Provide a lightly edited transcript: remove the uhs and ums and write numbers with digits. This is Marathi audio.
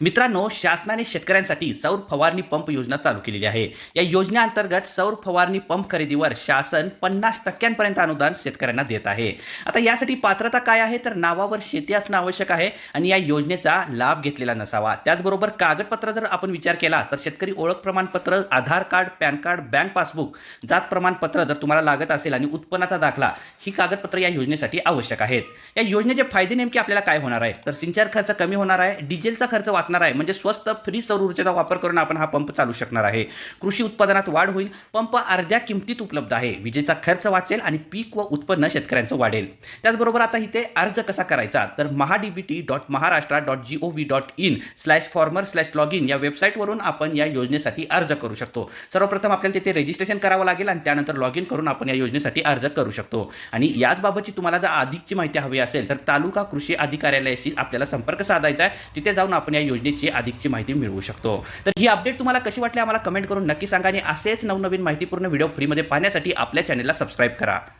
मित्रांनो, शासनाने शेतकऱ्यांसाठी सौर फवारणी पंप योजना चालू केलेली आहे. या योजनेअंतर्गत सौर फवारणी पंप खरेदीवर शासन 50% पर्यंत अनुदान शेतकऱ्यांना देत आहे. आता यासाठी पात्रता काय आहे, तर नावावर शेती असणं आवश्यक आहे आणि या योजनेचा लाभ घेतलेला नसावा. त्याचबरोबर कागदपत्र जर आपण विचार केला तर शेतकरी ओळख प्रमाणपत्र, Aadhaar card, PAN card, bank passbook, जात प्रमाणपत्र जर तुम्हाला लागत असेल आणि उत्पन्नाचा दाखला, ही कागदपत्र या योजनेसाठी आवश्यक आहेत. या योजनेचे फायदे नेमके आपल्याला काय होणार आहे, तर सिंचन खर्च कमी होणार आहे, डिझेलचा खर्च वाचणार आहे, म्हणजे स्वस्त फ्री सौर ऊर्जेचा वापर करून आपण हा पंप चालू शकणार आहे. कृषी उत्पादनात वाढ होईल, पंप अर्ध्या किमतीत उपलब्ध आहे, विजेचा खर्च वाचेल आणि पीक व उत्पन्न शेतकऱ्यांचं वाढेल. त्याचबरोबर आता इथे अर्ज कसा करायचा, तर mahadbt.maharashtra.gov.in/farmer/login या वेबसाईटवरून आपण या योजनेसाठी अर्ज करू शकतो. सर्वप्रथम आपल्याला तिथे रजिस्ट्रेशन करावं लागेल आणि त्यानंतर लॉग इन करून आपण या योजनेसाठी अर्ज करू शकतो. आणि याचबाबतची तुम्हाला जर अधिकची माहिती हवी असेल तर तालुका कृषी अधिकाऱ्यालयाशी आपल्याला संपर्क साधायचा आहे. तिथे जाऊन आपण या योजनेची अधिकची माहिती मिळवू शकतो. तर ही अपडेट तुम्हाला कशी वाटली आम्हाला कमेंट करून नक्की सांगा आणि असेच नवनवीन माहितीपूर्ण व्हिडिओ फ्रीमध्ये पाहण्यासाठी आपल्या चॅनलला सबस्क्राईब करा.